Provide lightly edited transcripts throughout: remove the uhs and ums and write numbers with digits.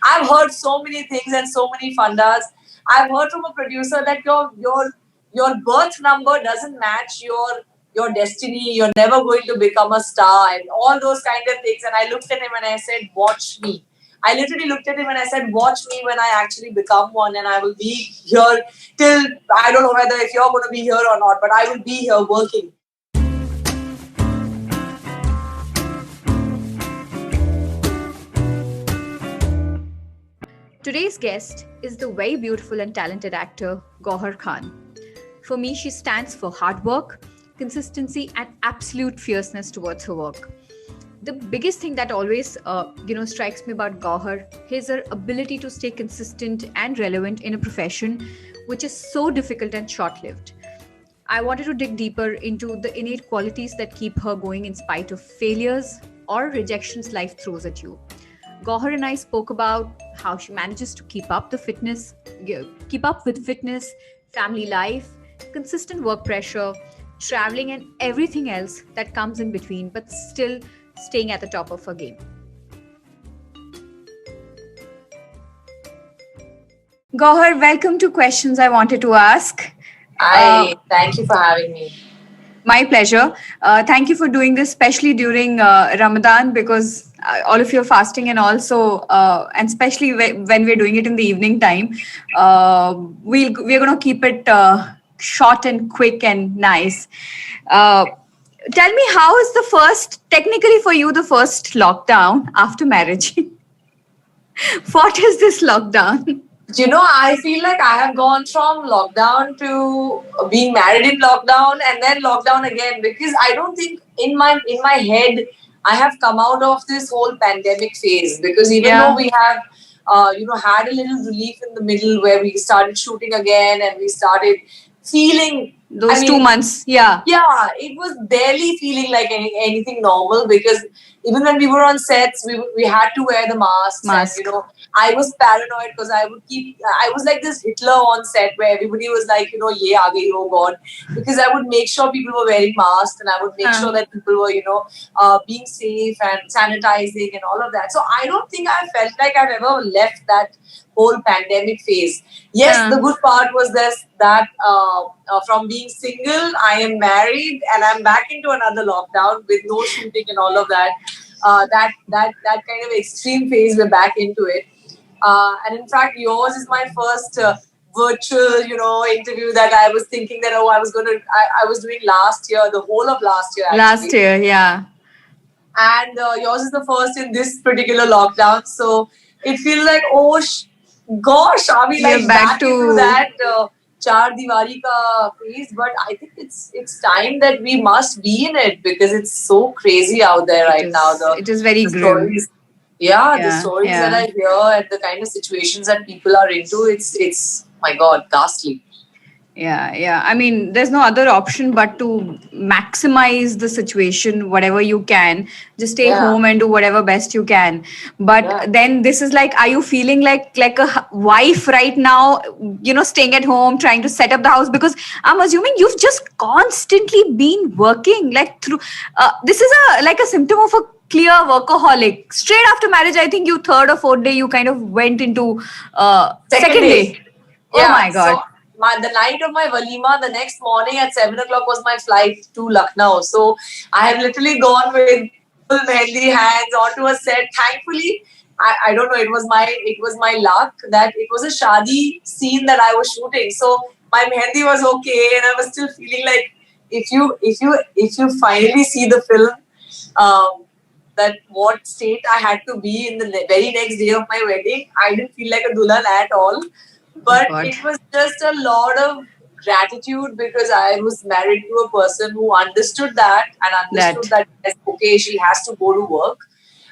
I've heard so many things and so many fundas. I've heard from a producer that your birth number doesn't match your destiny. You're never going to become a star and all those kind of things. And I looked at him and I said, watch me. I literally looked at him and I said, watch me when I actually become one, and I will be here till, I don't know whether if you're going to be here or not, but I will be here working. Today's guest is the very beautiful and talented actor Gauhar Khan. For me, she stands for hard work, consistency, and absolute fierceness towards her work. The biggest thing that always strikes me about Gauhar is her ability to stay consistent and relevant in a profession which is so difficult and short-lived. I wanted to dig deeper into the innate qualities that keep her going in spite of failures or rejections life throws at you. Gauhar and I spoke about how she manages to keep up with fitness, family life, consistent work pressure, traveling, and everything else that comes in between, but still staying at the top of her game. Gauhar, welcome to Questions I Wanted to Ask. Hi, thank you for having me. My pleasure. Thank you for doing this, especially during Ramadan, because all of you are fasting, and also, and especially when we're doing it in the evening time, we're going to keep it short and quick and nice. Tell me, how is technically for you, the first lockdown after marriage? What is this lockdown? I feel like I have gone from lockdown to being married in lockdown and then lockdown again, because I don't think in my head I have come out of this whole pandemic phase, because even though we have had a little relief in the middle where we started shooting again and we started feeling those 2 months. Yeah, it was barely feeling like anything normal, because even when we were on sets, we had to wear the masks. And, I was paranoid because I was like this Hitler on set where everybody was like, ye aa gayi, oh God, because I would make sure people were wearing masks and I would make sure that people were, being safe and sanitizing and all of that. So I don't think I felt like I've ever left that whole pandemic phase. Yes, the good part was this, that from being single, I am married and I'm back into another lockdown with no shooting and all of that. That kind of extreme phase, we're back into it. And in fact, yours is my first virtual, interview that I was thinking that, I was doing last year, the whole of last year. Actually. Last year, yeah. And yours is the first in this particular lockdown. So it feels like, gosh, are we like back into that Char Diwali ka phase? But I think it's time that we must be in it, because it's so crazy out there now. It is very grim. The stories that I hear and the kind of situations that people are into, it's my God, ghastly. Yeah. I mean, there's no other option but to maximize the situation, whatever you can. Just stay home and do whatever best you can. But then this is like, are you feeling like a wife right now, staying at home, trying to set up the house? Because I'm assuming you've just constantly been working through. This is a symptom of a clear workaholic. Straight after marriage, I think you third or fourth day, you kind of went into second day. Oh my God. So, the night of my walima, the next morning at 7 o'clock was my flight to Lucknow. So I have literally gone with full mehndi hands onto a set. Thankfully, I don't know, it was my luck that it was a shadi scene that I was shooting. So my mehndi was okay, and I was still feeling like, if you finally see the film, that what state I had to be in the very next day of my wedding, I didn't feel like a dulhan at all. But it was just a lot of gratitude, because I was married to a person who understood that and understood that okay, she has to go to work.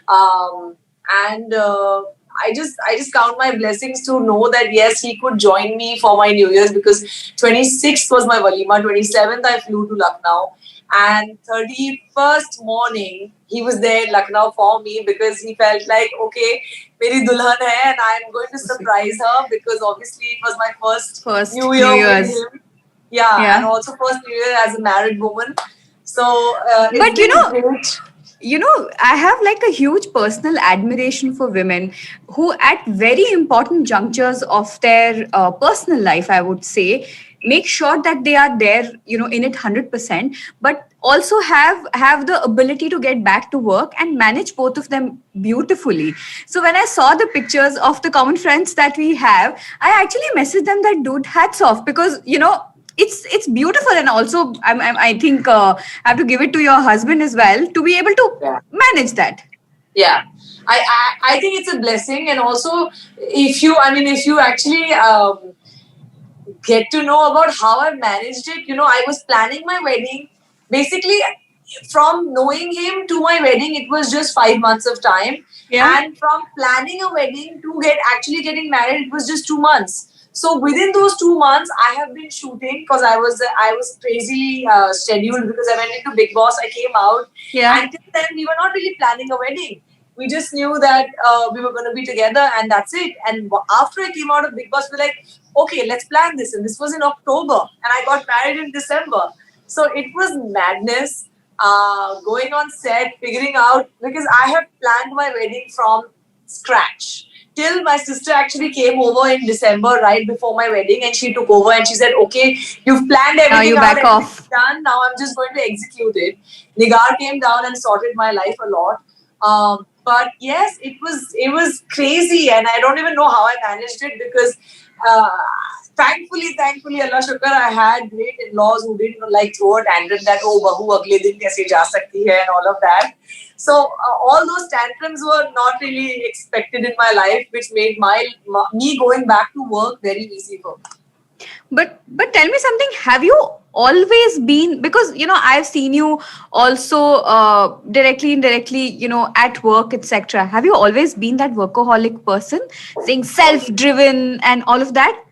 And I just count my blessings to know that yes, he could join me for my New Year's, because 26th was my walima, 27th I flew to Lucknow, and 31st morning he was there in Lucknow for me, because he felt like, okay, meri dulhan hai and I'm going to surprise her, because obviously it was my first New Year with him. Yeah, and also first New Year as a married woman. So, but great. I have like a huge personal admiration for women who, at very important junctures of their personal life, I would say, make sure that they are there, in it 100%, but also have the ability to get back to work and manage both of them beautifully. So when I saw the pictures of the common friends that we have, I actually messaged them that, dude, hats off, because it's beautiful. And also I think I have to give it to your husband as well to be able to Yeah. manage that. Yeah. I think it's a blessing. And also, if you actually get to know about how I managed it, I was planning my wedding. Basically, from knowing him to my wedding, it was just 5 months of time. Yeah. And from planning a wedding to actually getting married, it was just 2 months. So within those 2 months, I have been shooting because I was crazily scheduled because I went into Big Boss. I came out. Yeah. Until then, we were not really planning a wedding. We just knew that we were going to be together, and that's it. And after I came out of Big Boss, we're like, okay, let's plan this. And this was in October, and I got married in December. So it was madness. Going on set, figuring out, because I have planned my wedding from scratch. Till my sister actually came over in December, right before my wedding, and she took over and she said, "Okay, you've planned everything you out, back everything's off." done. Now I'm just going to execute it." Nigar came down and sorted my life a lot. But yes, it was crazy, and I don't even know how I managed it because uh, thankfully, Allah Shukar, I had great in-laws who didn't like throw a tantrum that bahu agle din kaise ja sakti hai and all of that. So all those tantrums were not really expected in my life, which made me going back to work very easy for me. But tell me something. Have you always been, because I've seen you also directly, indirectly, at work, etc. Have you always been that workaholic person, saying self-driven and all of that?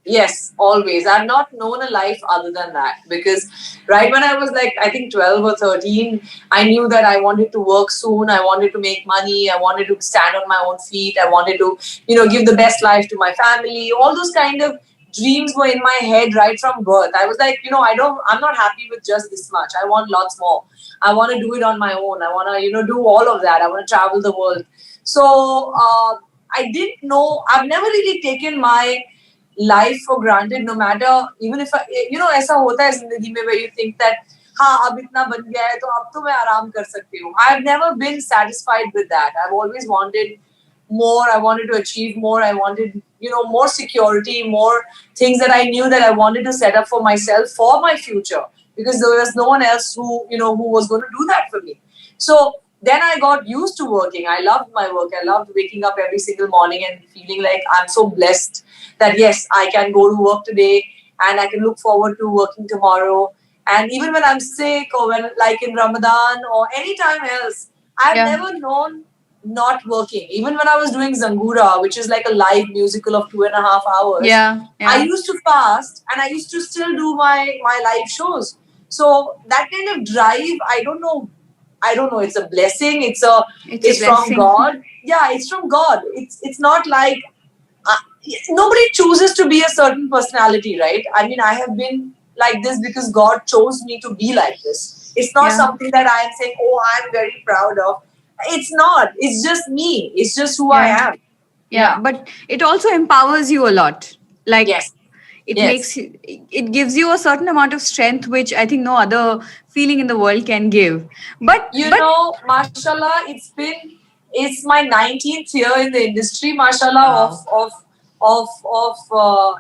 Yes, always. I've not known a life other than that because right when I was like, I think 12 or 13, I knew that I wanted to work soon. I wanted to make money. I wanted to stand on my own feet. I wanted to, give the best life to my family. All those kind of dreams were in my head right from birth. I was like, I'm not happy with just this much. I want lots more. I want to do it on my own. I want to, do all of that. I want to travel the world. So I didn't know, I've never really taken my life for granted, no matter, even if ऐसा होता है जिंदगी में where you think that हाँ अब इतना बन गया है तो अब तो मैं आराम कर सकती हूँ. I've never been satisfied with that. I've always wanted more. I wanted to achieve more. I wanted more security, more things that I knew that I wanted to set up for myself for my future, because there was no one else who was going to do that for me. So then I got used to working. I loved my work. I loved waking up every single morning and feeling like I'm so blessed that yes, I can go to work today and I can look forward to working tomorrow. And even when I'm sick or when like in Ramadan or any time else, I've never known not working. Even when I was doing Zangura, which is like a live musical of 2.5 hours, I used to fast and I used to still do my live shows. So that kind of drive, I don't know. It's a blessing. It's from God. Yeah, it's from God. It's not like nobody chooses to be a certain personality, right? I mean, I have been like this because God chose me to be like this. It's not something that I am saying, oh, I'm very proud of. It's not. It's just me. It's just who I am. Yeah, but it also empowers you a lot. Like, yes. It gives you a certain amount of strength, which I think no other feeling in the world can give. But mashallah, it's my 19th year in the industry, mashallah, of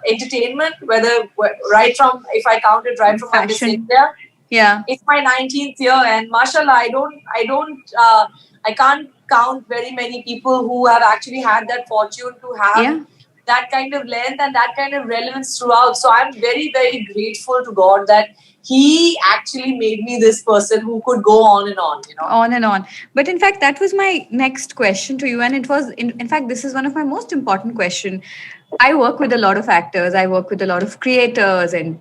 entertainment, right from, if I count it right from Miss India. Yeah. It's my 19th year, and mashallah, I can't count very many people who have actually had that fortune to have that kind of length and that kind of relevance throughout. So I'm very, very grateful to God that He actually made me this person who could go on and on, On and on. But in fact, that was my next question to you. And it was, in fact, this is one of my most important questions. I work with a lot of actors. I work with a lot of creators and,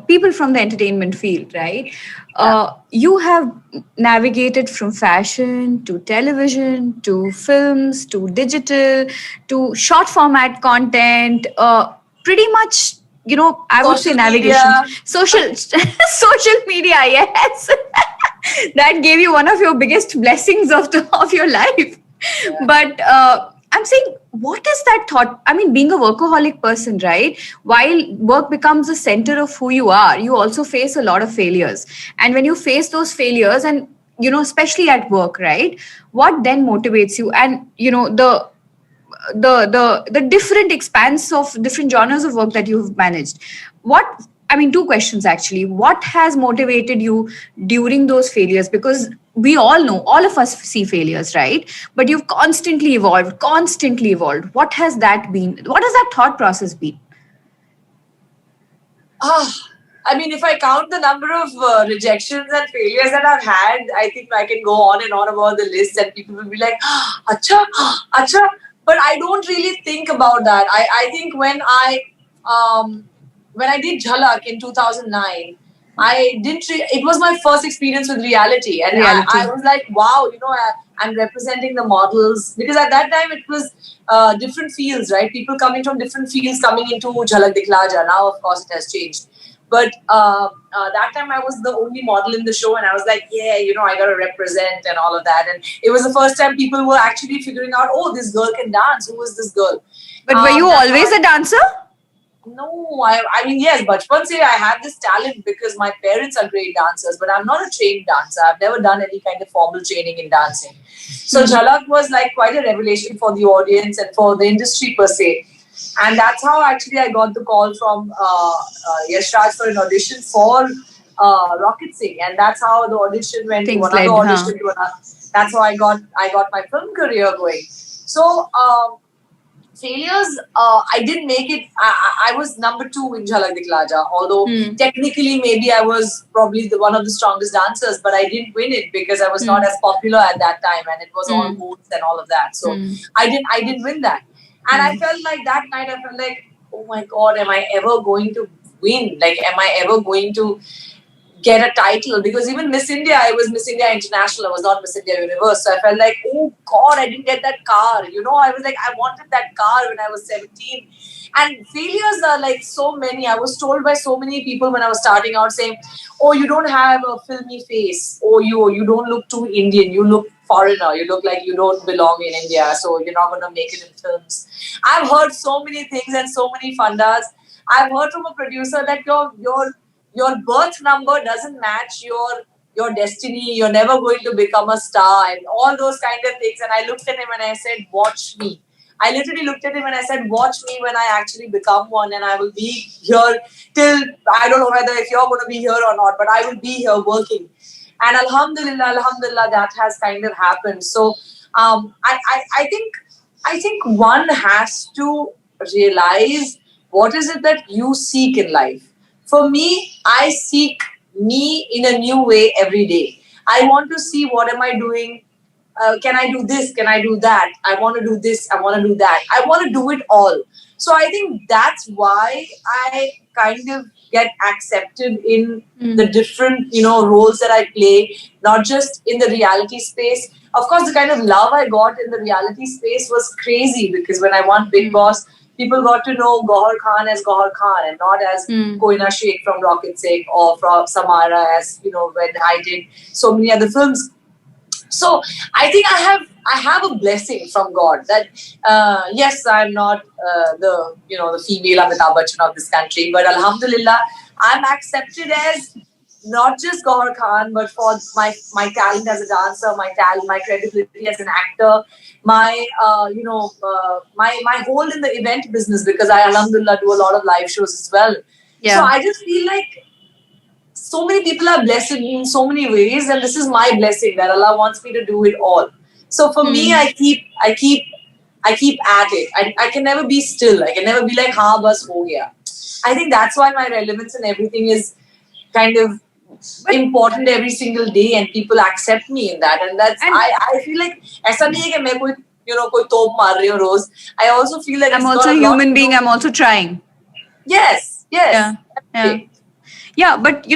people from the entertainment field, right? Yeah. You have navigated from fashion to television to films to digital to short format content, pretty much, I would say navigation. Social media, yes. That gave you one of your biggest blessings of your life. Yeah. But I'm saying, what is that thought? I mean, being a workaholic person, right? While work becomes the center of who you are, you also face a lot of failures. And when you face those failures, and especially at work, right? What then motivates you? And the different expanse of different genres of work that you've managed. What I mean, two questions actually. What has motivated you during those failures? Because we all know, all of us see failures, right? But you've constantly evolved, constantly evolved. What has that been? What has that thought process been? I mean, if I count the number of rejections and failures that I've had, I think I can go on and on about the list, and people will be like, "Acha, acha." But I don't really think about that. I think when I did Jhalak in 2009, I didn't. It was my first experience with reality, and I was like, "Wow, I'm representing the models," because at that time it was different fields, right? People coming from different fields coming into Jhalak Dikhla Ja. Now, of course, it has changed. But that time I was the only model in the show, and I was like, yeah, I got to represent and all of that. And it was the first time people were actually figuring out, oh, this girl can dance. Who is this girl? But were you always a dancer? No, I mean, yes, bachpan se I have this talent because my parents are great dancers, but I'm not a trained dancer. I've never done any kind of formal training in dancing. So Jhalak was like quite a revelation for the audience and for the industry per se. And that's how actually I got the call from Yash Raj for an audition for Rocket Singh, and that's how the audition went to another audition to another. That's how I got my film career going. So failures, I didn't make it. I was number 2 in Jhalak Dikhla Ja, although technically maybe I was probably one of the strongest dancers, but I didn't win it because I was not as popular at that time, and it was all votes and all of that. So I didn't win that. And I felt like that night, I felt like, oh my God, am I ever going to win? Like, am I ever going to get a title? Because even Miss India, I was Miss India International. I was not Miss India Universe. So I felt like, oh God, I didn't get that car. I was like, I wanted that car when I was 17. And failures are like so many. I was told by so many people when I was starting out saying, oh, you don't have a filmy face. Oh, you don't look too Indian. You look foreigner. You look like you don't belong in India. So you're not going to make it in films. I've heard so many things and so many fundas. I've heard from a producer that your birth number doesn't match your destiny. You're never going to become a star and all those kind of things. And I looked at him and I said, watch me. I literally looked at him and I said, watch me when I actually become one, and I will be here till, I don't know whether if you're going to be here or not, but I will be here working. And Alhamdulillah, that has kind of happened. So I think one has to realize what is it that you seek in life. For me, I seek me in a new way every day. I want to see what am I doing. Can I do this? Can I do that? I want to do this. I want to do that. I want to do it all. So I think that's why I kind of get accepted in the different, roles that I play, not just in the reality space. Of course, the kind of love I got in the reality space was crazy because when I won Bigg Boss, people got to know Gauhar Khan as Gauhar Khan and not as Koina Sheikh from Rocket Singh or from Samara as, when I did so many other films. So I think I have a blessing from God that yes, I'm not the female Amitabh Bachchan of this country, but Alhamdulillah, I'm accepted as not just Gauhar Khan, but for my talent as a dancer, my talent, my credibility as an actor, my my hold in the event business, because I Alhamdulillah do a lot of live shows as well. Yeah. So I just feel like so many people are blessed me in so many ways, and this is my blessing that Allah wants me to do it all. So for me, I keep at it. I can never be still. I can never be like, "Ha, bas ho gaya." I think that's why my relevance and everything is kind of important every single day, and people accept me in that. And I feel like ऐसा नहीं है कि मैं कोई कोई तोप मार रही हूँ रोज. I also feel like I'm also a human being. I'm also trying. Yes. Yeah. Yeah, but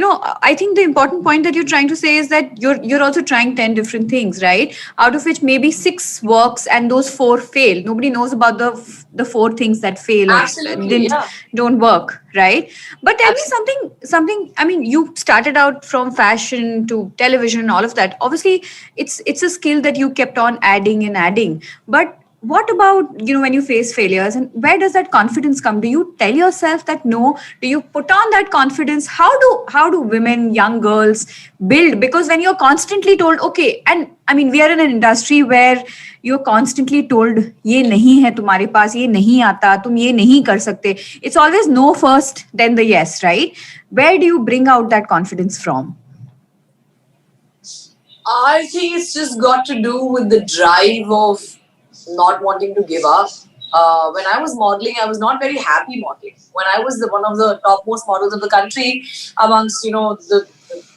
I think the important point that you're trying to say is that you're also trying 10 different things, right? Out of which maybe 6 works and those 4 fail. Nobody knows about the 4 things that fail or Absolutely, didn't yeah. don't work, right? But tell me Absolutely. something. I mean, you started out from fashion to television and all of that. Obviously, it's a skill that you kept on adding and adding. But what about when you face failures, and where does that confidence come? Do you tell yourself that no? Do you put on that confidence? How do women, young girls build? Because when you're constantly told, okay, and I mean, we are in an industry where you're constantly told ये नहीं है तुम्हारे पास, ये नहीं आता, तुम ये नहीं कर सकते. It's always no first, then the yes, right? Where do you bring out that confidence from? I think it's just got to do with the drive of not wanting to give up. When I was modeling, I was not very happy modeling. When I was one of the topmost models of the country, amongst the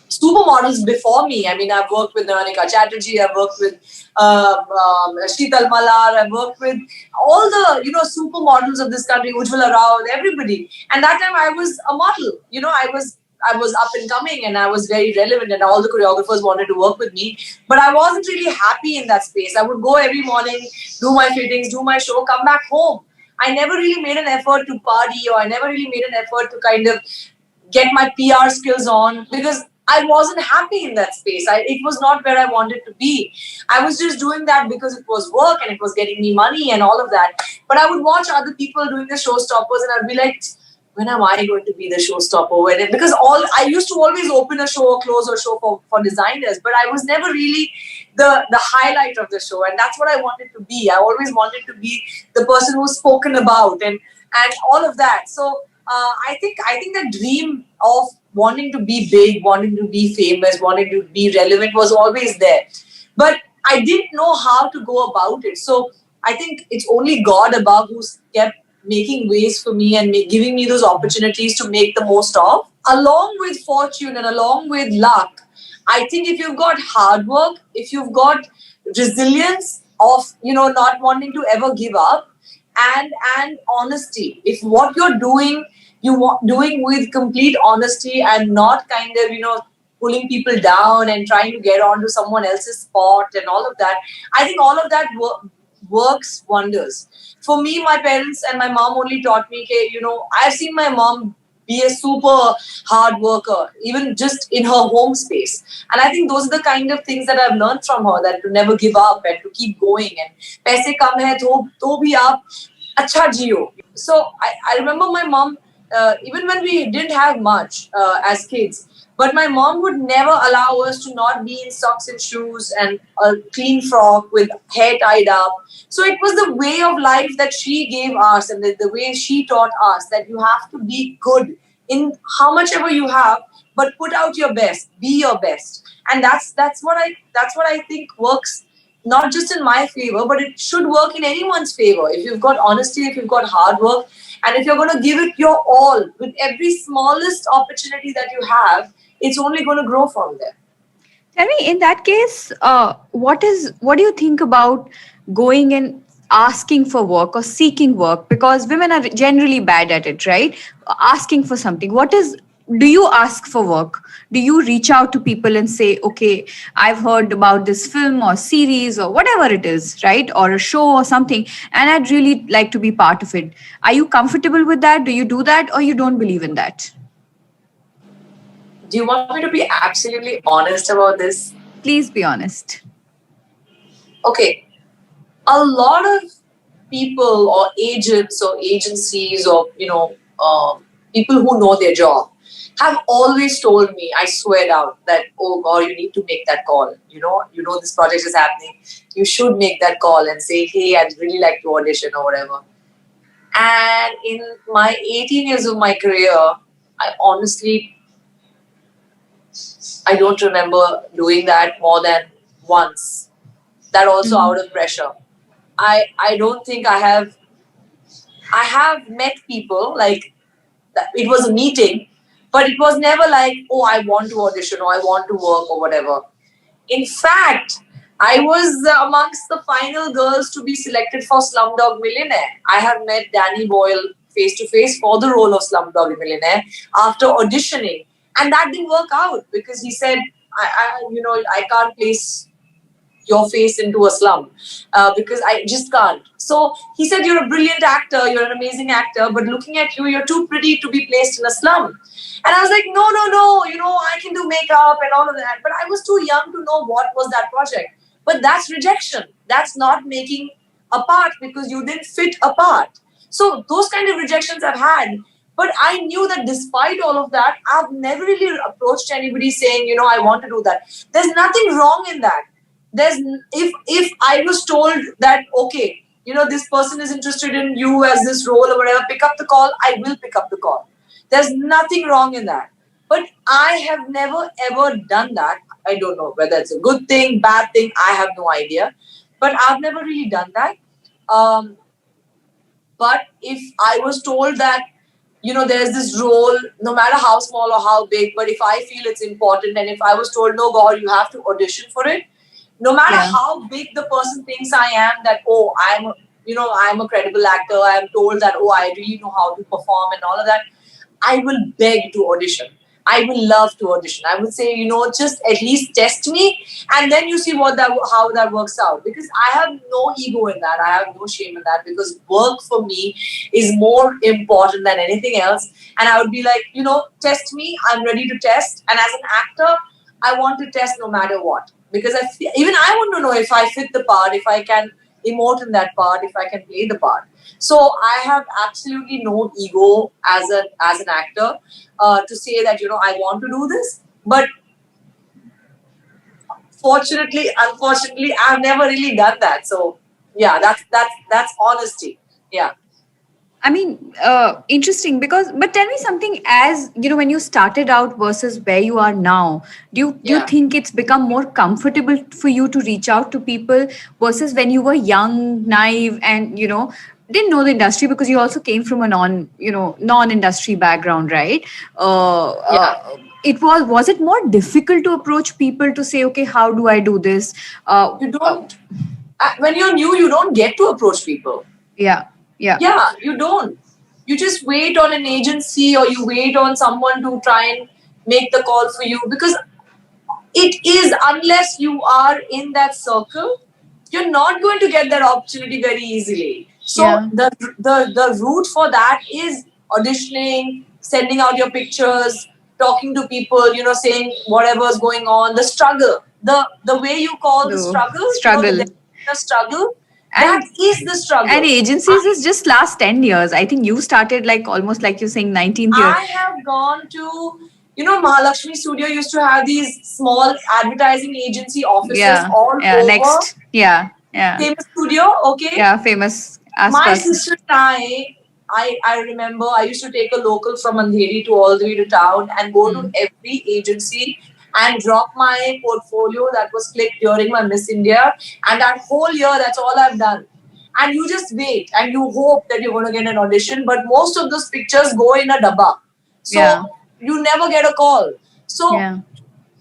supermodels before me. I mean, I've worked with Nanika Chatterjee, I've worked with Sheetal Malar, I've worked with all the supermodels of this country, Ujjwala Rao, everybody. And that time I was a model. I was up and coming and I was very relevant and all the choreographers wanted to work with me. But I wasn't really happy in that space. I would go every morning, do my fittings, do my show, come back home. I never really made an effort to party, or I never really made an effort to kind of get my PR skills on, because I wasn't happy in that space. It was not where I wanted to be. I was just doing that because it was work and it was getting me money and all of that. But I would watch other people doing the showstoppers and I'd be like, when am I going to be the showstopper? Because I used to always open a show or close a show for designers, but I was never really the highlight of the show, and that's what I wanted to be. I always wanted to be the person who's spoken about and all of that. So I think the dream of wanting to be big, wanting to be famous, wanting to be relevant was always there, but I didn't know how to go about it. So I think it's only God above who's kept making ways for me and giving me those opportunities to make the most of, along with fortune and along with luck. I think if you've got hard work, if you've got resilience of not wanting to ever give up, and honesty, if what you're doing doing with complete honesty and not kind of pulling people down and trying to get onto someone else's spot and all of that, I think all of that works wonders. For me, my parents and my mom only taught me, I've seen my mom be a super hard worker, even just in her home space. And I think those are the kind of things that I've learned from her, that to never give up and to keep going. And paise kam hai, to bhi aap acha jiyo. So I remember my mom, even when we didn't have much as kids, but my mom would never allow us to not be in socks and shoes and a clean frock with hair tied up. So it was the way of life that she gave us, and the way she taught us, that you have to be good in how much ever you have, but put out your best, be your best. And that's what I think works, not just in my favor, but it should work in anyone's favor. If you've got honesty, if you've got hard work, and if you're going to give it your all with every smallest opportunity that you have, it's only going to grow from there. Tell me, in that case, what do you think about going and asking for work or seeking work? Because women are generally bad at it, right? Asking for something. Do you ask for work? Do you reach out to people and say, okay, I've heard about this film or series or whatever it is, right? Or a show or something, and I'd really like to be part of it. Are you comfortable with that? Do you do that, or you don't believe in that? Do you want me to be absolutely honest about this? Please be honest. Okay. A lot of people or agents or agencies or, people who know their job have always told me, I swear down, that, oh God, you need to make that call. This project is happening. You should make that call and say, hey, I'd really like to audition or whatever. And in my 18 years of my career, I honestly, I don't remember doing that more than once. That also out of pressure. I don't think I have met people, like, it was a meeting, but it was never like, oh, I want to audition or I want to work or whatever. In fact, I was amongst the final girls to be selected for Slumdog Millionaire. I have met Danny Boyle face to face for the role of Slumdog Millionaire after auditioning. And that didn't work out because he said, I can't place your face into a slum because I just can't. So he said, you're a brilliant actor, you're an amazing actor, but looking at you, you're too pretty to be placed in a slum. And I was like, no, I can do makeup and all of that. But I was too young to know what was that project. But that's rejection. That's not making a part because you didn't fit a part. So those kind of rejections I've had. But I knew that despite all of that, I've never really approached anybody saying, I want to do that. There's nothing wrong in that. There's if I was told that, okay, this person is interested in you as this role or whatever, pick up the call, I will pick up the call. There's nothing wrong in that. But I have never ever done that. I don't know whether it's a good thing, bad thing, I have no idea. But I've never really done that. But if I was told that, there's this role, no matter how small or how big, but if I feel it's important, and if I was told, no, God, you have to audition for it, no matter how big the person thinks I am, that, I'm a credible actor, I am told that, I really know how to perform and all of that, I will beg to audition. I will love to audition. I would say, just at least test me, and then you see how that works out. Because I have no ego in that. I have no shame in that, because work for me is more important than anything else. And I would be like, test me. I'm ready to test. And as an actor, I want to test no matter what. Because even I want to know if I fit the part, if I can emote in that part, if I can play the part. So I have absolutely no ego as an actor to say that, I want to do this. But unfortunately, I've never really done that. So yeah, that's honesty. Yeah. I mean, interesting but tell me something, as when you started out versus where you are now, do you think it's become more comfortable for you to reach out to people versus when you were young, naive, and, didn't know the industry, because you also came from a non-industry background, right? Was it more difficult to approach people to say, okay, how do I do this? You don't, when you're new, you don't get to approach people. Yeah, you don't. You just wait on an agency, or you wait on someone to try and make the call for you, because it is, unless you are in that circle, you're not going to get that opportunity very easily. So the route for that is auditioning, sending out your pictures, talking to people, saying whatever's going on, the struggle, the way you call the struggle, the struggle. That is the struggle. And agencies is just last 10 years. I think you started almost like you're saying 19th year. I have gone to, Mahalakshmi Studio used to have these small advertising agency offices all over. Next. Famous Studio, okay? Yeah, famous. My sister and I remember I used to take a local from Andheri to all the way to town and go to every agency and drop my portfolio that was clicked during my Miss India. And that whole year, that's all I've done. And you just wait and you hope that you're going to get an audition. But most of those pictures go in a dabba. So you never get a call. So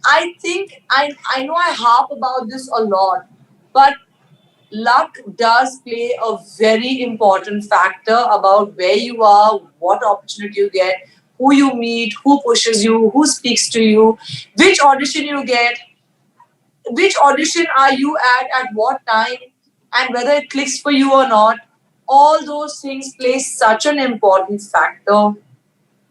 I think, I know I harp about this a lot, but luck does play a very important factor about where you are, what opportunity you get, who you meet, who pushes you, who speaks to you, which audition you get, which audition are you at what time, and whether it clicks for you or not. All those things play such an important factor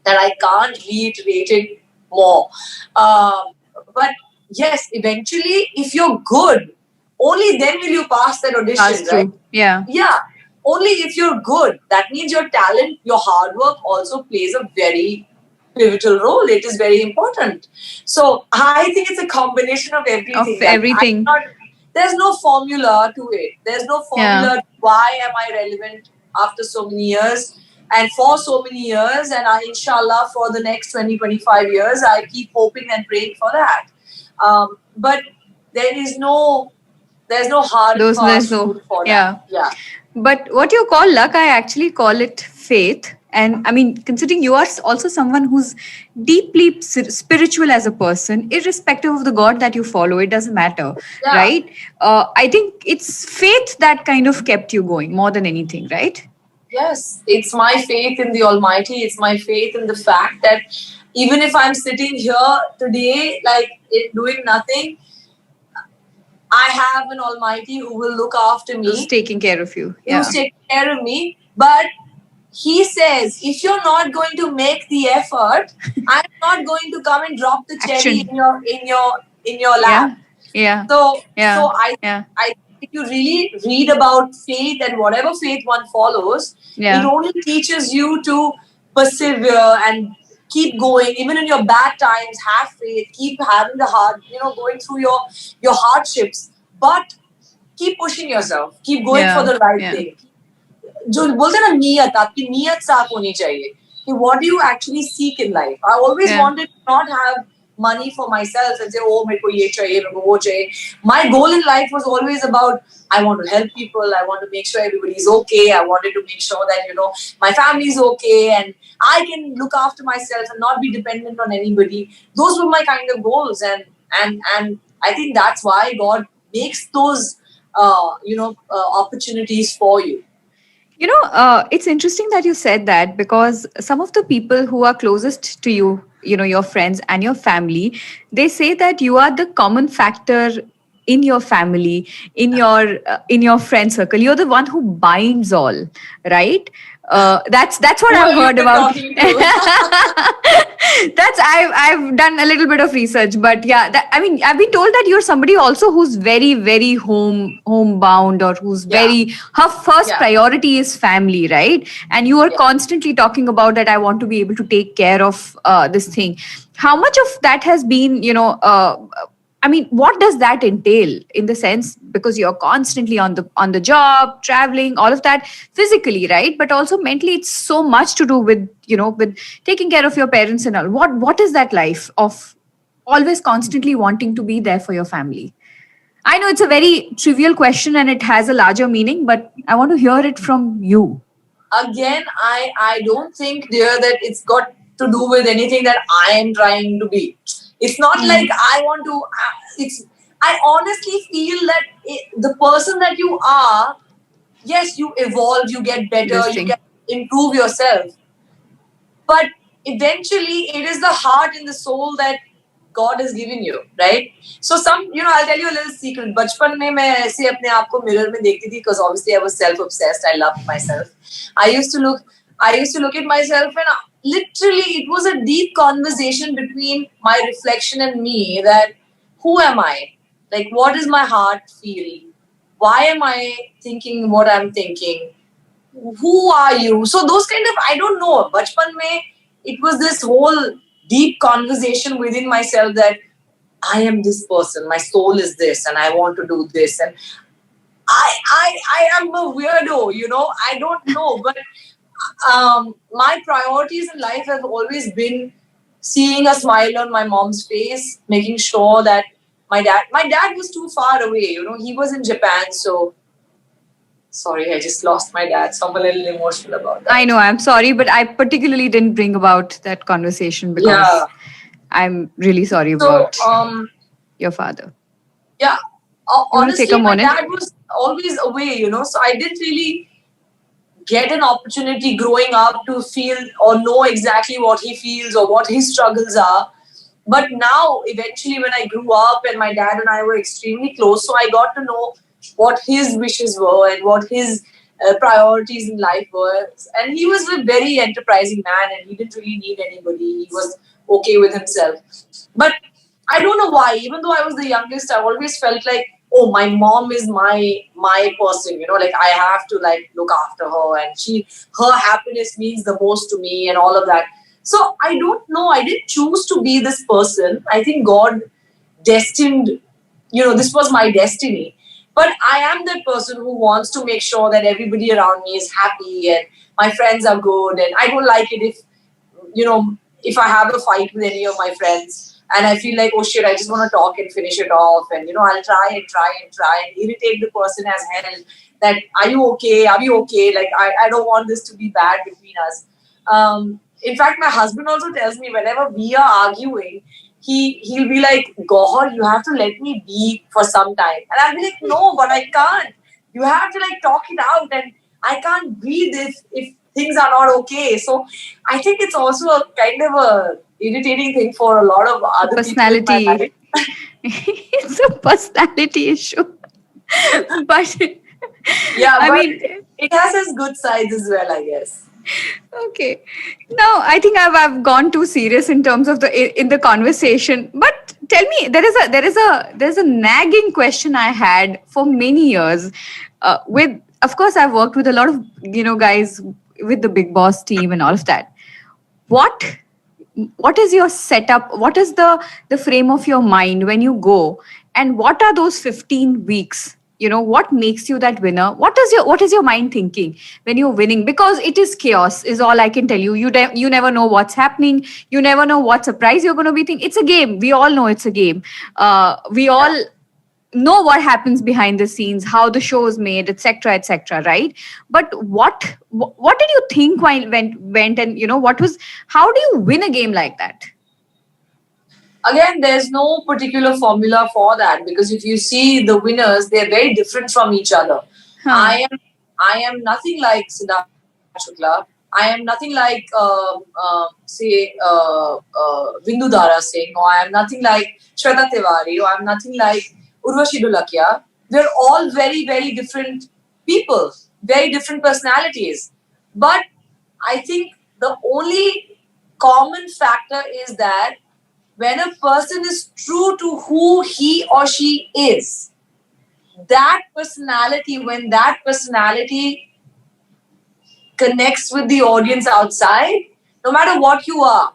that I can't reiterate it more. But yes, eventually, if you're good, only then will you pass that audition, right? Yeah. Only if you're good. That means your talent, your hard work also plays a very pivotal role. It is very important. So I think it's a combination of everything. There's no formula to it. There's no formula to why am I relevant after so many years and for so many years. And inshallah, for the next 20, 25 years, I keep hoping and praying for that. But there's no hard fast rule for that. Yeah. But what you call luck, I actually call it faith. And I mean, considering you are also someone who's deeply spiritual as a person, irrespective of the God that you follow, it doesn't matter, right? I think it's faith that kind of kept you going more than anything, right? Yes, it's my faith in the Almighty. It's my faith in the fact that even if I'm sitting here today, like doing nothing, I have an Almighty who will look after me. Who's taking care of you? Who's taking care of me. But He says, if you're not going to make the effort, I'm not going to come and drop the cherry in your lap. Yeah. So I if you really read about faith and whatever faith one follows, it only teaches you to persevere and keep going. Even in your bad times, have faith, keep having the hard, going through your hardships. But keep pushing yourself, keep going for the right thing. जो बोलते हैं ना नियत, आपकी नियत साफ होनी चाहिए कि what do you actually seek in life. I always wanted to not have money for myself and say, oh, मेरे को ये चाहिए, मेरे को वो चाहिए. My goal in life was always about, I want to help people, I want to make sure everybody is okay, I wanted to make sure that, my family is okay and I can look after myself and not be dependent on anybody. Those were my kind of goals, and I think that's why God makes those, opportunities for you. It's interesting that you said that, because some of the people who are closest to you, your friends and your family, they say that you are the common factor in your family, in your friend circle. You're the one who binds all, right? That's what I've heard about. That's I've done a little bit of research, but yeah, I've been told that you're somebody also who's very, very homebound, or who's very, her first priority is family, right? And you are constantly talking about that. I want to be able to take care of this thing. How much of that has been, what does that entail, in the sense, because you're constantly on the job, traveling, all of that physically, right? But also mentally, it's so much to do with, with taking care of your parents and all. What is that life of always constantly wanting to be there for your family? I know it's a very trivial question and it has a larger meaning, but I want to hear it from you. Again, I don't think, dear, that it's got to do with anything that I am trying to be. It's not like I want to. I honestly feel that the person that you are, yes, you evolve, you get better, you can improve yourself. But eventually, it is the heart and the soul that God has given you, right? So I'll tell you a little secret. बचपन में मैं ऐसे अपने आप को mirror में देखती थी, because obviously I was self-obsessed. I loved myself. I used to look at myself, and literally it was a deep conversation between my reflection and me, that who am I? Like, what does my heart feel? Why am I thinking what I'm thinking? Who are you? So those kind of, I don't know. Bachpan mein, it was this whole deep conversation within myself that I am this person, my soul is this, and I want to do this, and I am a weirdo, I don't know, but my priorities in life have always been seeing a smile on my mom's face, making sure that my dad was too far away, he was in Japan, so sorry, I just lost my dad, so I'm a little emotional about that. I know, I'm sorry, but I particularly didn't bring about that conversation because I'm really sorry about your father. Yeah. Honestly, my dad was always away, so I didn't really get an opportunity growing up to feel or know exactly what he feels or what his struggles are. But now, eventually, when I grew up and my dad and I were extremely close, so I got to know what his wishes were and what his priorities in life were. And he was a very enterprising man, and he didn't really need anybody. He was okay with himself. But I don't know why, even though I was the youngest, I always felt like, oh, my mom is my person, like I have to look after her, and her happiness means the most to me and all of that. So I don't know, I didn't choose to be this person. I think God destined, this was my destiny. But I am that person who wants to make sure that everybody around me is happy and my friends are good, and I don't like it if I have a fight with any of my friends and I feel like, oh shit, I just want to talk and finish it off, and I'll try and irritate the person as hell, that are you okay, are we okay, like I don't want this to be bad between us. In fact, my husband also tells me, whenever we are arguing, he'll be like, Gauhar, you have to let me be for some time. And I'll be like, no, but I can't. You have to talk it out, and I can't breathe if things are not okay. So I think it's also a kind of a irritating thing for a lot of other people in my Personality. life. It's a personality issue. But Yeah, I but mean, it has its good sides as well, I guess. okay. Now I think I've gone too serious in terms of in the conversation. But tell me, there's a nagging question I had for many years. With of course I've worked with a lot of guys with the Big Boss team and all of that. What what is your setup? What is the frame of your mind when you go? And what are those 15 weeks? What makes you that winner? What is your mind thinking when you're winning? Because it is chaos is all I can tell you. You never know what's happening. You never know what surprise you're going to be thinking. It's a game. We all know it's a game. We all know what happens behind the scenes, how the show is made, etc., right? But what did you think while went and what was how do you win a game like that? Again, there's no particular formula for that, because if you see the winners, they're very different from each other. Huh. I am nothing like Siddharth Shukla. I am nothing like say Bindu Dara Singh, or I am nothing like Shweta Tiwari, or I am nothing like Urvashi Dulakia. They're all very, very different people, very different personalities. But I think the only common factor is that when a person is true to who he or she is, when that personality connects with the audience outside, no matter what you are,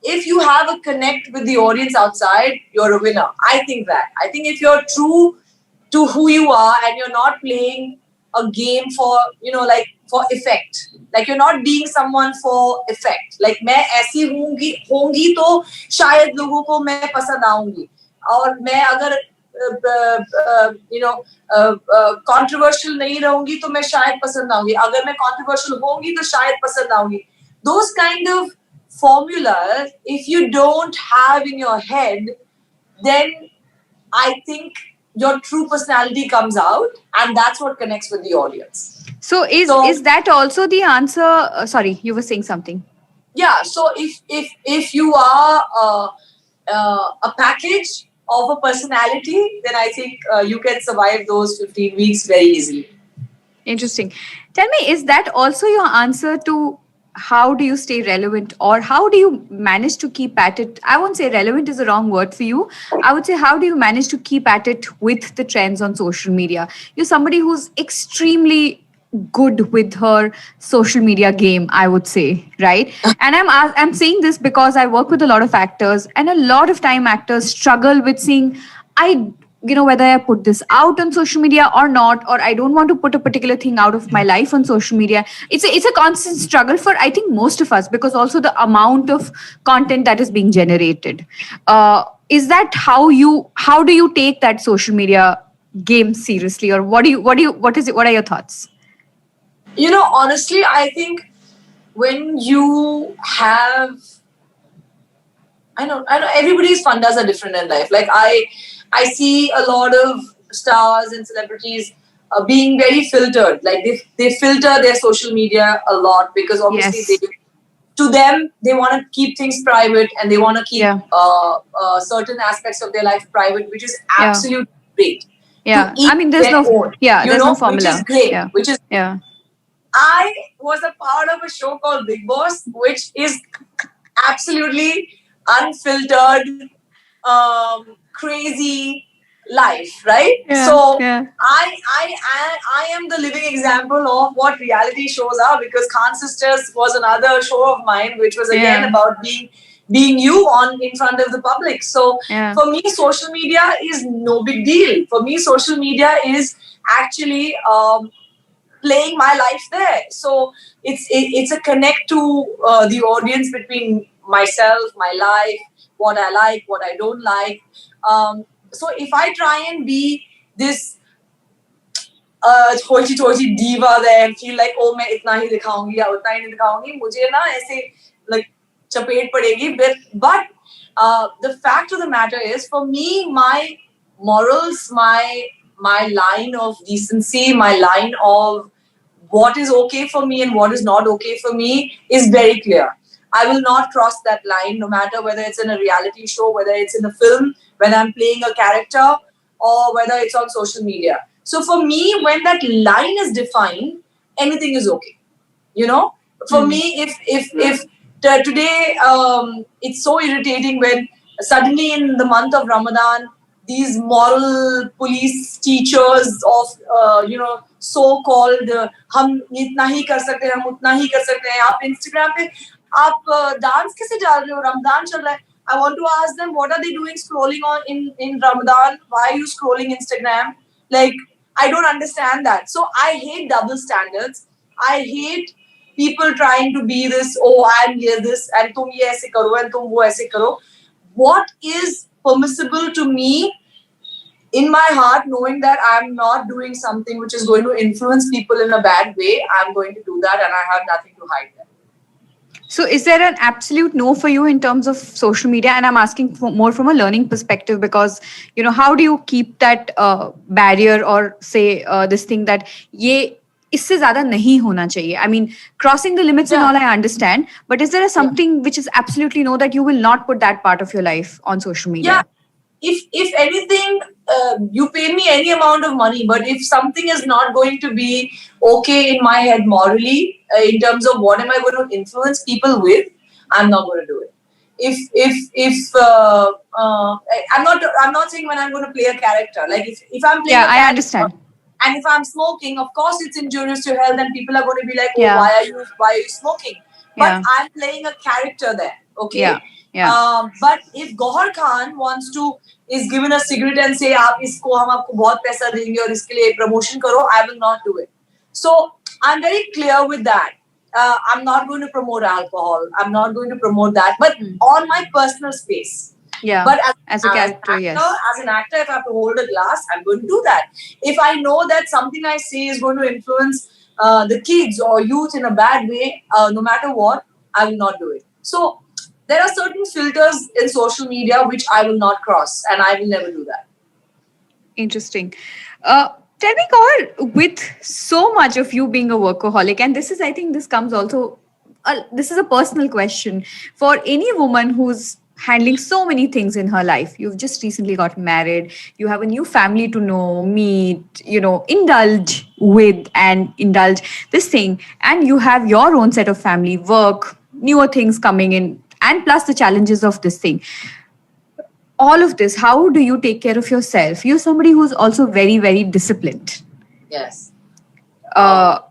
if you have a connect with the audience outside, you're a winner. I think if you're true to who you are and you're not playing a game for, like for effect, like you're not being someone for effect, like मैं ऐसी होंगी तो शायद लोगों को मैं पसंद आऊंगी, और मैं अगर कंट्रोवर्शियल नहीं रहूंगी तो मैं शायद पसंद आऊंगी, अगर मैं कंट्रोवर्शियल होंगी तो शायद पसंद आऊंगी. Those kind of formulas, if you don't have in your head, then I think your true personality comes out, and that's what connects with the audience. So is that also the answer? Sorry, you were saying something. Yeah. So if you are a package of a personality, then I think you can survive those 15 weeks very easily. Interesting. Tell me, is that also your answer to how do you stay relevant, or how do you manage to keep at it? I won't say relevant is the wrong word for you. I would say, how do you manage to keep at it with the trends on social media? You're somebody who's extremely good with her social media game, I would say, right? And I'm saying this because I work with a lot of actors, and a lot of time actors struggle with seeing, I whether I put this out on social media or not, or I don't want to put a particular thing out of my life on social media. It's a constant struggle for, I think, most of us, because also the amount of content that is being generated. Is that how do you take that social media game seriously, or what are your thoughts? Honestly, I think when you have, I know everybody's fundas are different in life. Like I see a lot of stars and celebrities being very filtered. Like they filter their social media a lot, because obviously Yes. to them they want to keep things private, and they want to keep certain aspects of their life private, which is absolutely great. Yeah, I mean, there's no formula. Which is great. Yeah. Which is Yeah. I was a part of a show called Big Boss, which is absolutely unfiltered, crazy life, right? Yeah, So yeah. I am the living example of what reality shows are, because Khan Sisters was another show of mine, which was again about being you in front of the public. So for me, social media is no big deal. For me, social media is actually playing my life there. So it's a connect to the audience between myself, my life, what I like, what I don't like. So if I try and be this थोड़ी diva there and feel like, oh, मैं इतना ही दिखाऊंगी या उतना ही नहीं दिखाऊंगी, मुझे ना ऐसे like चपेट पड़ेगी. But the fact of the matter is, for me, my morals, my line of decency, my line of what is okay for me and what is not okay for me is very clear. I will not cross that line, no matter whether it's in a reality show, whether it's in a film, when I'm playing a character, or whether it's on social media. So for me, when that line is defined, anything is okay. You know, for me, if today it's so irritating when suddenly in the month of Ramadan, these moral police teachers of so called हम इतना ही कर सकते हैं, हम उतना ही कर सकते हैं, आप Instagram पे आप डांस कैसे डाल रहे हो, रमजान चल रहा है. I want to ask them, what are they doing scrolling on in Ramadan? Why are you scrolling Instagram? Like, I don't understand that. So I hate double standards. I hate people trying to be this, oh, I'm here this, and tum ye aise karo, and tum wo aise karo. What is permissible to me in my heart, knowing that I'm not doing something which is going to influence people in a bad way, I'm going to do that, and I have nothing to hide there. So is there an absolute no for you in terms of social media? And I'm asking for more from a learning perspective, because, how do you keep that barrier, or say this thing that ye इससे ज़्यादा नहीं होना चाहिए? I mean, crossing the limits and all I understand, but is there something which is absolutely no, that you will not put that part of your life on social media? Yeah. If anything, you pay me any amount of money, but if something is not going to be okay in my head morally, in terms of what am I going to influence people with, I'm not going to do it. I'm not saying when I'm going to play a character. Like if I'm playing a character, I understand. And if I'm smoking, of course it's injurious to health, and people are going to be like, oh, why are you smoking? But I'm playing a character there, okay? But if Gauhar Khan is given a cigarette and say, "Aap isko, hum aapko bahut paisa denge aur iske liye promotion karo," I will not do it. So I'm very clear with that. I'm not going to promote alcohol. I'm not going to promote that, but on my personal space. Yeah. But as an actor, as an actor, if I have to hold a glass, I'm going to do that. If I know that something I say is going to influence the kids or youth in a bad way, no matter what, I will not do it. So there are certain filters in social media which I will not cross, and I will never do that. Interesting. Tell me, Kaur, with so much of you being a workaholic, and this is, I think this comes also, this is a personal question for any woman who's handling so many things in her life. You've just recently gotten married. You have a new family to know, meet, indulge with and indulge this thing. And you have your own set of family, work, newer things coming in, and plus the challenges of this thing. All of this, how do you take care of yourself? You're somebody who's also very, very disciplined. Yes. I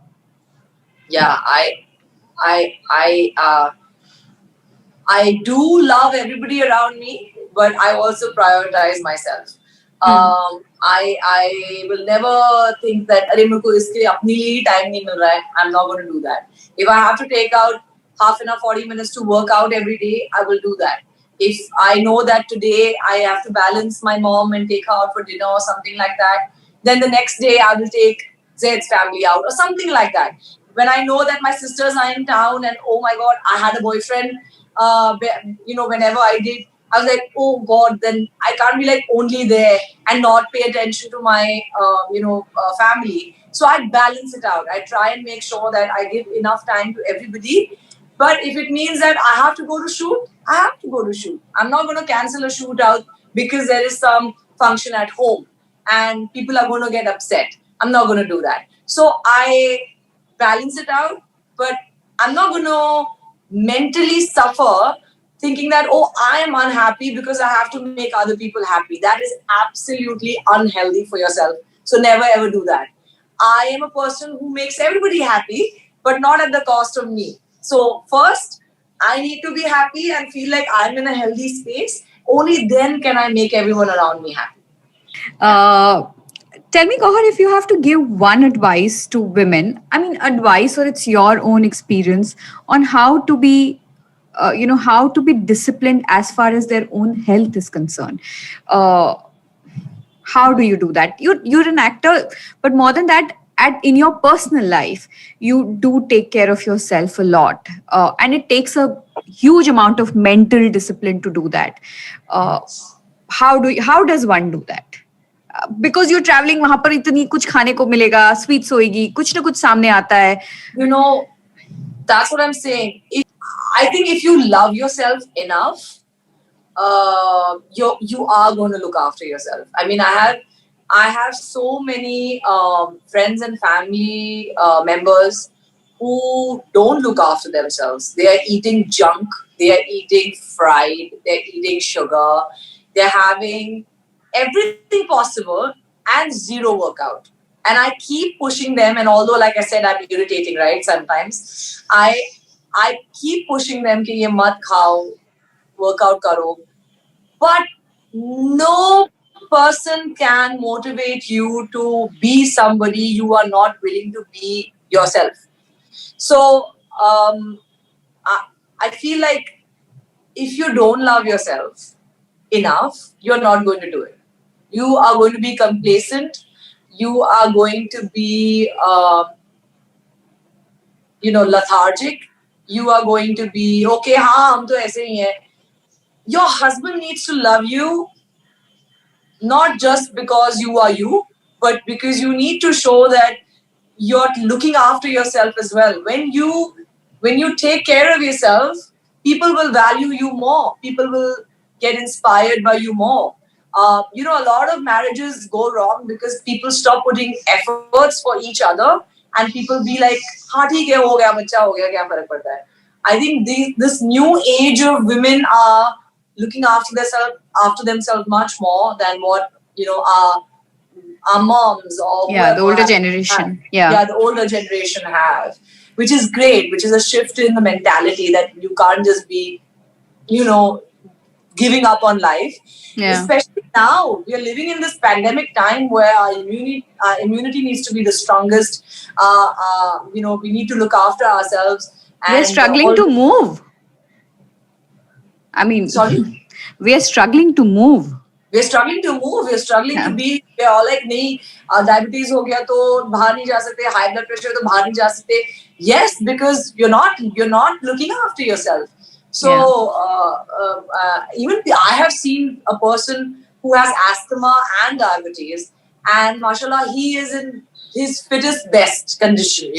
do love everybody around me, but I also prioritize myself. I will never think that अरे मेरे को इसके लिए अपने लिए time नहीं मिल रहा है. I'm not going to do that. If I have to take out half an hour, 40 minutes to work out every day, I will do that. If I know that today I have to balance my mom and take her out for dinner or something like that, then the next day I will take Zaid's family out or something like that. When I know that my sisters are in town and oh my God, I had a boyfriend, whenever I did, I was like, oh God, then I can't be like only there and not pay attention to my, family. So I balance it out. I try and make sure that I give enough time to everybody. But if it means that I have to go to shoot, I have to go to shoot. I'm not going to cancel a shoot out because there is some function at home and people are going to get upset. I'm not going to do that. So I balance it out, but I'm not going to mentally suffer thinking that, oh, I am unhappy because I have to make other people happy. That is absolutely unhealthy for yourself. So never ever do that. I am a person who makes everybody happy, but not at the cost of me. So first, I need to be happy and feel like I'm in a healthy space. Only then can I make everyone around me happy. Tell me, Gauhar, if you have to give one advice to women, I mean, advice or it's your own experience on how to be, how to be disciplined as far as their own health is concerned. How do you do that? You're an actor, but more than that, in your personal life, you do take care of yourself a lot. And it takes a huge amount of mental discipline to do that. How does one do that? Because you're traveling, वहां पर इतनी कुछ खाने को मिलेगा, sweets होएगी, कुछ ना कुछ सामने आता है. That's what I'm saying. I think if you love yourself enough, you are going to look after yourself. I mean, I have so many friends and family members who don't look after themselves. They are eating junk. They are eating fried. They're eating sugar. They're having everything possible and zero workout. And I keep pushing them. And although, like I said, I'm irritating, right? Sometimes I keep pushing them कि ये मत खाओ, workout karo. But no person can motivate you to be somebody you are not willing to be yourself. So I feel like if you don't love yourself enough, you're not going to do it. You are going to be complacent. You are going to be, lethargic. You are going to be, okay, हाँ हम तो ऐसे ही हैं. Your husband needs to love you not just because you are you, but because you need to show that you're looking after yourself as well. When you take care of yourself, people will value you more. People will get inspired by you more. A lot of marriages go wrong because people stop putting efforts for each other, and people be like, "हाँ ठीक है, हो गया, बच्चा हो गया, क्या फर्क पड़ता है?" I think this new age of women are looking after themselves much more than what our moms or the older generation. The older generation have, which is great, which is a shift in the mentality that you can't just be, giving up on life. Especially now, we are living in this pandemic time where our immunity needs to be the strongest. We need to look after ourselves. We're struggling to move. I mean, sorry? We're struggling to move. We're struggling to move. We're struggling to be. We're all like, नहीं, diabetes हो गया तो बाहर नहीं जा सकते. High blood pressure तो बाहर नहीं जा सकते. Yes, because you're not looking after yourself. So even I have seen a person who has asthma and diabetes, and mashallah, he is in his fittest, best condition.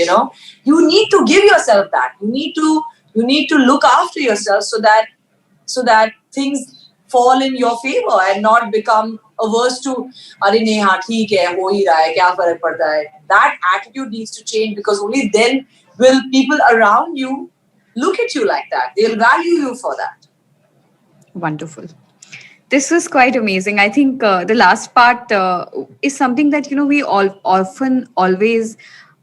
You need to give yourself that. You need to look after yourself so that things fall in your favor and not become averse to अरे नहीं हाँ ठीक है हो ही रहा है क्या फर्क पड़ता है. That attitude needs to change, because only then will people around you look at you like that. They'll value you for that. Wonderful. This was quite amazing. I think the last part is something that we often always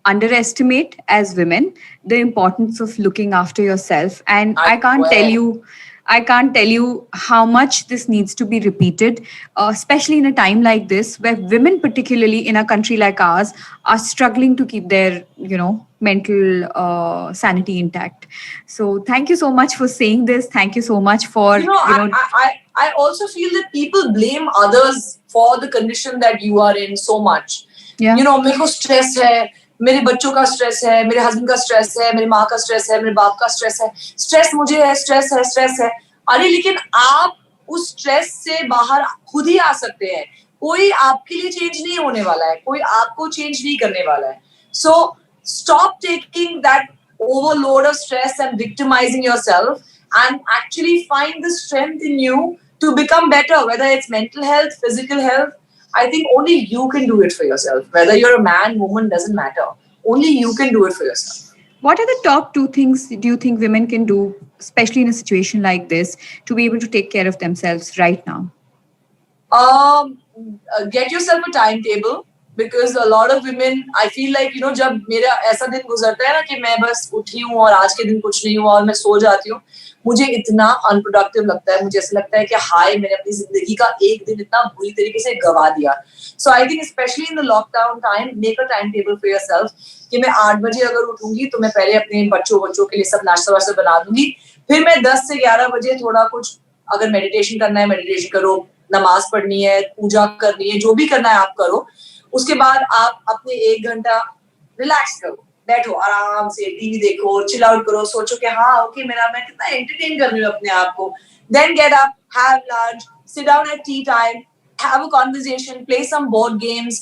underestimate as women, the importance of looking after yourself. And I can't tell you how much this needs to be repeated, especially in a time like this, where women, particularly in a country like ours, are struggling to keep their, mental sanity intact. So thank you so much for saying this. Thank you so much for, I also feel that people blame others for the condition that you are in so much. Yeah. मेरे को stress है, मेरे बच्चों का stress है, मेरे husband का stress है, मेरी माँ का स्ट्रेस है, मेरे बाप का स्ट्रेस है, स्ट्रेस मुझे है, स्ट्रेस है. अरे लेकिन आप उस स्ट्रेस से बाहर खुद ही आ सकते हैं. कोई आपके लिए चेंज नहीं होने वाला है, कोई आपको चेंज नहीं करने वाला है. So stop taking that overload of stress and victimizing yourself, and actually find the strength in you to become better, whether it's mental health, physical health. I think only you can do it for yourself. Whether you're a man, woman, doesn't matter. Only you can do it for yourself. What are the top 2 things do you think women can do, especially in a situation like this, to be able to take care of themselves right now? Get yourself a timetable, because a lot of women, I feel like, जब मेरा ऐसा दिन गुजरता है ना कि मैं बस उठी हूँ और आज के दिन कुछ नहीं हुआ और मैं सो जाती हूँ, मुझे इतना अनप्रोडक्टिव लगता है. मुझे ऐसा लगता है कि हाय, मैंने अपनी जिंदगी का एक दिन इतना बुरी तरीके से गवा दिया. So I think specially in the lockdown time, make a time table for yourself कि मैं 8 बजे अगर उठूंगी तो मैं पहले अपने बच्चों के लिए सब नाश्ता वास्ता बना दूंगी. फिर मैं 10 से 11 बजे थोड़ा कुछ, अगर मेडिटेशन करना है मेडिटेशन करो, नमाज पढ़नी है, पूजा करनी है, जो भी करना है आप करो. उसके बाद आप अपने 1 घंटा रिलैक्स करो, बैठो आराम से, टीवी देखो, चिल आउट करो, सोचो कि हाँ ओके मैं कितना एंटरटेन कर रही हूँ अपने आप को. Then get up, have lunch, sit down at tea time, have a conversation, play some board games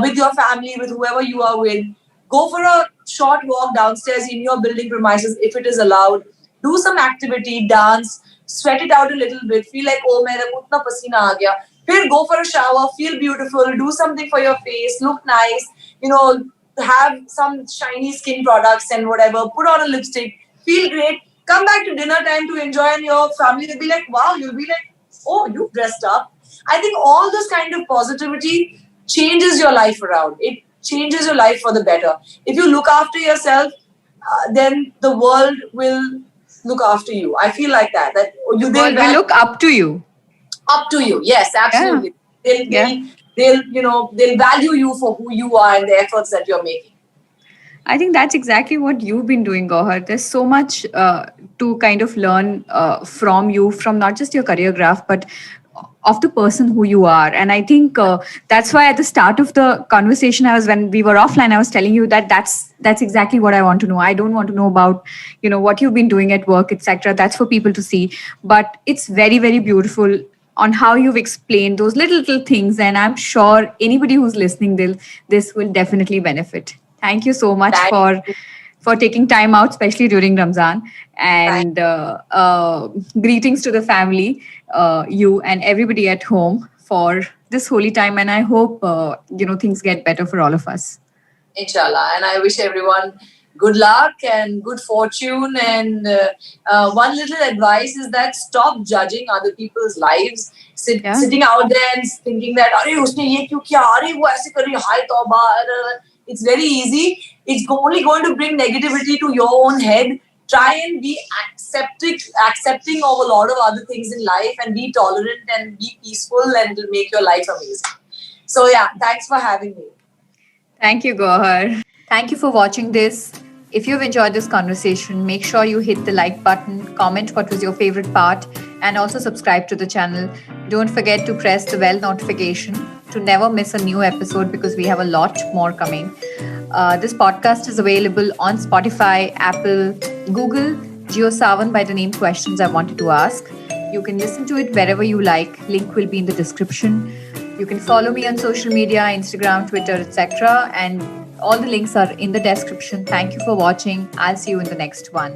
with your family, with whoever you are with. Go for a short walk downstairs in your building premises if it is allowed. Do some activity, dance, sweat it out a little bit. Feel like, oh, mere ko utna pasina aa gaya. Then go for a shower, feel beautiful, do something for your face, look nice, have some shiny skin products and whatever, put on a lipstick, feel great, come back to dinner time to enjoy, and your family will be like, wow, you'll be like, oh, you dressed up. I think all those kind of positivity changes your life around. It changes your life for the better. If you look after yourself, then the world will look after you. I feel like that. That you The world will look up to you. Up to you. Yes, absolutely. They'll value you for who you are and the efforts that you're making. I think that's exactly what you've been doing, Gohar. There's so much to kind of learn from you, from not just your career graph, but of the person who you are. And I think that's why at the start of the conversation, when we were offline, I was telling you that that's exactly what I want to know. I don't want to know about what you've been doing at work, etc. That's for people to see. But it's very, very beautiful on how you've explained those little things, and I'm sure anybody who's listening, this will definitely benefit. Thank you so much for taking time out, especially during Ramzan. And greetings to the family, you and everybody at home for this holy time. And I hope things get better for all of us. Inshallah. And I wish everyone good luck and good fortune. And one little advice is that stop judging other people's lives. Sitting out there and thinking that, "Arey, usne ye kyun kiya? Arey, wo aise kar rahi hai, tauba." It's very easy. It's only going to bring negativity to your own head. Try and be accepting of a lot of other things in life, and be tolerant and be peaceful, and it'll make your life amazing. So yeah, thanks for having me. Thank you, Gohar. Thank you for watching this. If you've enjoyed this conversation, make sure you hit the like button, comment what was your favorite part, and also subscribe to the channel. Don't forget to press the bell notification to never miss a new episode, because we have a lot more coming. This podcast is available on Spotify, Apple, Google, JioSaavn by the name Questions I Wanted to Ask. You can listen to it wherever you like. Link will be in the description. You can follow me on social media, Instagram, Twitter, etc. And all the links are in the description. Thank you for watching. I'll see you in the next one.